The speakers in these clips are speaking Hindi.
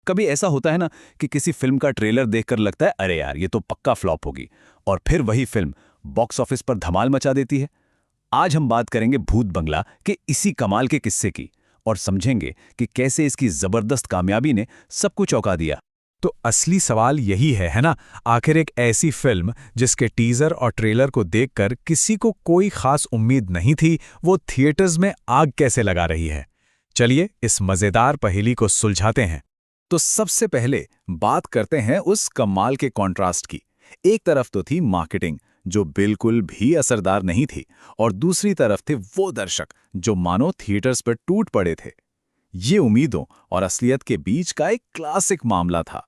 कभी ऐसा होता है ना कि किसी फिल्म का ट्रेलर देखकर लगता है अरे यार ये तो पक्का फ्लॉप होगी, और फिर वही फिल्म बॉक्स ऑफिस पर धमाल मचा देती है। आज हम बात करेंगे भूत बंगला के इसी कमाल के किस्से की और समझेंगे कि कैसे इसकी जबरदस्त कामयाबी ने सबको चौंका दिया। तो असली सवाल यही है ना? आखिर एक ऐसी फिल्म जिसके टीजर और ट्रेलर को देखकर किसी को कोई खास उम्मीद नहीं थी, वो थिएटर्स में आग कैसे लगा रही है? चलिए इस मजेदार पहेली को सुलझाते हैं। तो सबसे पहले बात करते हैं उस कमाल के कॉन्ट्रास्ट की। एक तरफ तो थी मार्केटिंग जो बिल्कुल भी असरदार नहीं थी, और दूसरी तरफ थे वो दर्शक जो मानो थिएटर्स पर टूट पड़े थे। ये उम्मीदों और असलियत के बीच का एक क्लासिक मामला था।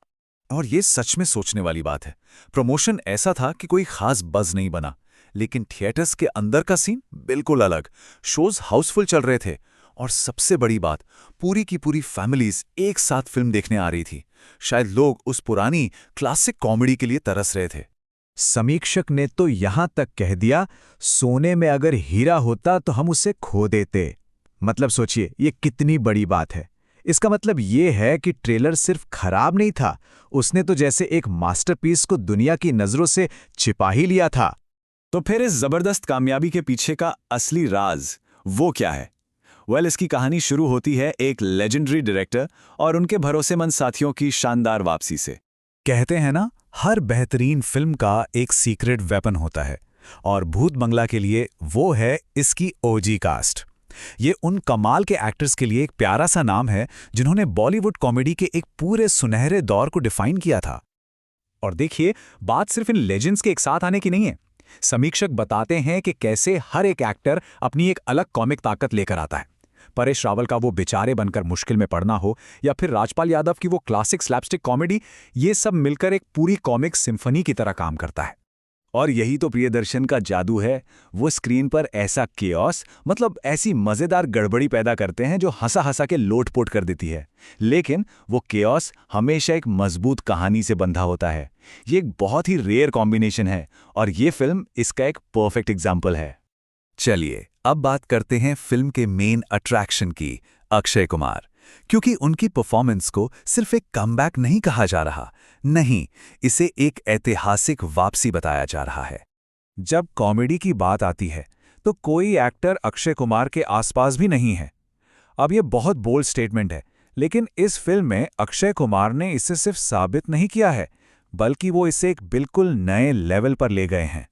और ये सच में सोचने वाली बात है। प्रमोशन ऐसा था कि कोई खास बज़ नहीं बना, लेकिन थिएटर्स के अंदर का सीन बिल्कुल अलग। शोज हाउसफुल चल रहे थे, और सबसे बड़ी बात, पूरी की पूरी फैमिलीज एक साथ फिल्म देखने आ रही थी। शायद लोग उस पुरानी क्लासिक कॉमेडी के लिए तरस रहे थे। समीक्षक ने तो यहां तक कह दिया, सोने में अगर हीरा होता तो हम उसे खो देते। मतलब सोचिए ये कितनी बड़ी बात है। इसका मतलब ये है कि ट्रेलर सिर्फ खराब नहीं था, उसने तो जैसे एक मास्टरपीस को दुनिया की नजरों से छिपा ही लिया था। तो फिर इस जबरदस्त कामयाबी के पीछे का असली राज वो क्या है? इसकी कहानी शुरू होती है एक लेजेंडरी डायरेक्टर और उनके भरोसेमंद साथियों की शानदार वापसी से। कहते हैं ना, हर बेहतरीन फिल्म का एक सीक्रेट वेपन होता है, और भूत बंगला के लिए वो है इसकी ओजी कास्ट। ये उन कमाल के एक्टर्स के लिए एक प्यारा सा नाम है जिन्होंने बॉलीवुड कॉमेडी के एक पूरे सुनहरे दौर को डिफाइन किया था। और देखिए, बात सिर्फ इन लेजेंड्स के एक साथ आने की नहीं है। समीक्षक बताते हैं कि कैसे हर एक एक्टर अपनी एक अलग कॉमिक ताकत लेकर आता है। परेश रावल का वो बेचारे बनकर मुश्किल में पड़ना हो, या फिर राजपाल यादव की वो क्लासिक स्लैपस्टिक कॉमेडी, ये सब मिलकर एक पूरी कॉमिक सिम्फनी की तरह काम करता है। और यही तो प्रियदर्शन का जादू है। वो स्क्रीन पर ऐसा केओस, मतलब ऐसी मजेदार गड़बड़ी पैदा करते हैं जो हंसा हंसा के लोटपोट कर देती है, लेकिन वो केओस हमेशा एक मजबूत कहानी से बंधा होता है। ये एक बहुत ही रेयर कॉम्बिनेशन है, और ये फिल्म इसका एक परफेक्ट एग्जाम्पल है। चलिए अब बात करते हैं फिल्म के मेन अट्रैक्शन की, अक्षय कुमार। क्योंकि उनकी परफॉर्मेंस को सिर्फ एक कमबैक नहीं कहा जा रहा, नहीं, इसे एक ऐतिहासिक वापसी बताया जा रहा है। जब कॉमेडी की बात आती है तो कोई एक्टर अक्षय कुमार के आसपास भी नहीं है। अब ये बहुत बोल्ड स्टेटमेंट है, लेकिन इस फिल्म में अक्षय कुमार ने इसे सिर्फ साबित नहीं किया है, बल्कि वो इसे एक बिल्कुल नए लेवल पर ले गए हैं।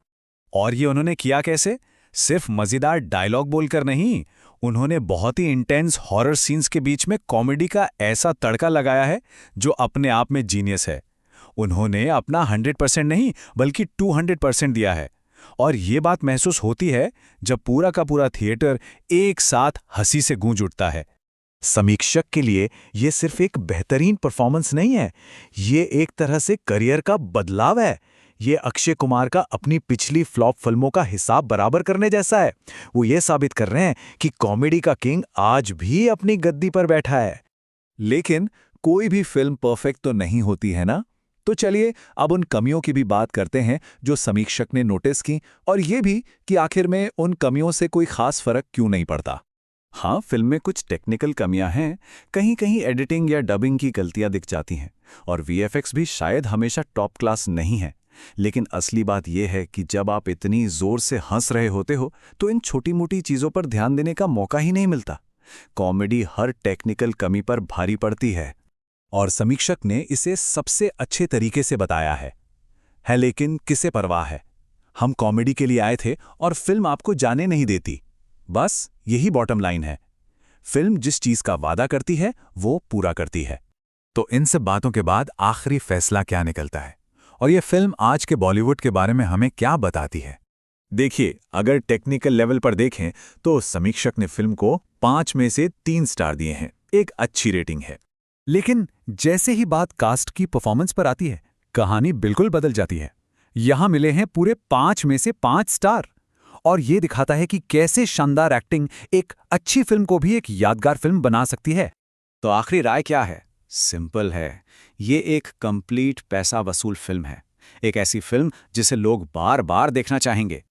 और ये उन्होंने किया कैसे? सिर्फ मजेदार डायलॉग बोलकर नहीं, उन्होंने बहुत ही इंटेंस हॉरर सीन्स के बीच में कॉमेडी का ऐसा तड़का लगाया है जो अपने आप में जीनियस है। उन्होंने अपना 100% नहीं बल्कि 200% दिया है, और ये बात महसूस होती है जब पूरा का पूरा थिएटर एक साथ हंसी से गूंज उठता है। समीक्षक के लिए ये सिर्फ एक बेहतरीन परफॉर्मेंस नहीं है, ये एक तरह से करियर का बदलाव है। ये अक्षय कुमार का अपनी पिछली फ्लॉप फिल्मों का हिसाब बराबर करने जैसा है। वो ये साबित कर रहे हैं कि कॉमेडी का किंग आज भी अपनी गद्दी पर बैठा है। लेकिन कोई भी फिल्म परफेक्ट तो नहीं होती है ना? तो चलिए अब उन कमियों की भी बात करते हैं जो समीक्षक ने नोटिस की, और ये भी कि आखिर में उन कमियों से कोई खास फर्क क्यों नहीं पड़ता। हाँ, फिल्म में कुछ टेक्निकल कमियां हैं, कहीं कहीं एडिटिंग या डबिंग की गलतियां दिख जाती हैं, और वीएफएक्स भी शायद हमेशा टॉप क्लास नहीं है। लेकिन असली बात यह है कि जब आप इतनी जोर से हंस रहे होते हो तो इन छोटी मोटी चीजों पर ध्यान देने का मौका ही नहीं मिलता। कॉमेडी हर टेक्निकल कमी पर भारी पड़ती है, और समीक्षक ने इसे सबसे अच्छे तरीके से बताया है। लेकिन किसे परवाह है, हम कॉमेडी के लिए आए थे और फिल्म आपको जाने नहीं देती। बस यही बॉटम लाइन है। फिल्म जिस चीज का वादा करती है वो पूरा करती है। तो इन सब बातों के बाद आखिरी फैसला क्या निकलता है, और यह फिल्म आज के बॉलीवुड के बारे में हमें क्या बताती है? देखिए, अगर टेक्निकल लेवल पर देखें तो समीक्षक ने फिल्म को 5 में से 3 स्टार दिए हैं, एक अच्छी रेटिंग है। लेकिन जैसे ही बात कास्ट की परफॉर्मेंस पर आती है, कहानी बिल्कुल बदल जाती है। यहां मिले हैं पूरे 5 में से 5 स्टार, और ये दिखाता है कि कैसे शानदार एक्टिंग एक अच्छी फिल्म को भी एक यादगार फिल्म बना सकती है। तो आखिरी राय क्या है? सिंपल है, ये एक कंप्लीट पैसा वसूल फिल्म है, एक ऐसी फिल्म जिसे लोग बार बार देखना चाहेंगे।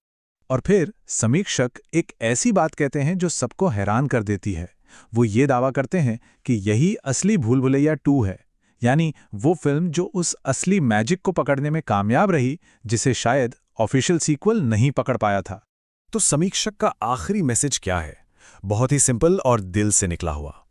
और फिर समीक्षक एक ऐसी बात कहते हैं जो सबको हैरान कर देती है। वो ये दावा करते हैं कि यही असली भूल भुलैया 2 है। यानी वो फिल्म जो उस असली मैजिक को पकड़ने में कामयाब रही, जिसे शायद ऑफिशियल सीक्वल नहीं पकड़ पाया था। तो समीक्षक का आखिरी मैसेज क्या है? बहुत ही सिंपल और दिल से निकला हुआ।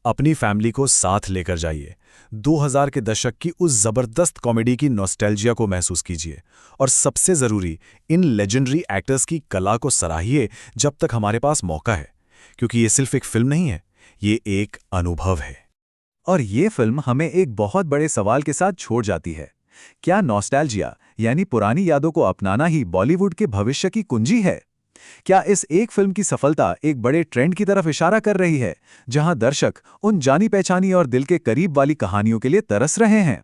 अपनी फैमिली को साथ लेकर जाइए। 2000 के दशक की उस जबरदस्त कॉमेडी की नॉस्टैल्जिया को महसूस कीजिए और सबसे जरूरी, इन लेजेंडरी एक्टर्स की कला को सराहिए जब तक हमारे पास मौका है, क्योंकि ये सिर्फ एक फिल्म नहीं है, ये एक अनुभव है। और ये फिल्म हमें एक बहुत बड़े सवाल के साथ छोड़ जाती है। क्या नॉस्टैल्जिया यानी पुरानी यादों को अपनाना ही बॉलीवुड के भविष्य की कुंजी है? क्या इस एक फिल्म की सफलता एक बड़े ट्रेंड की तरफ इशारा कर रही है, जहां दर्शक उन जानी पहचानी और दिल के करीब वाली कहानियों के लिए तरस रहे हैं?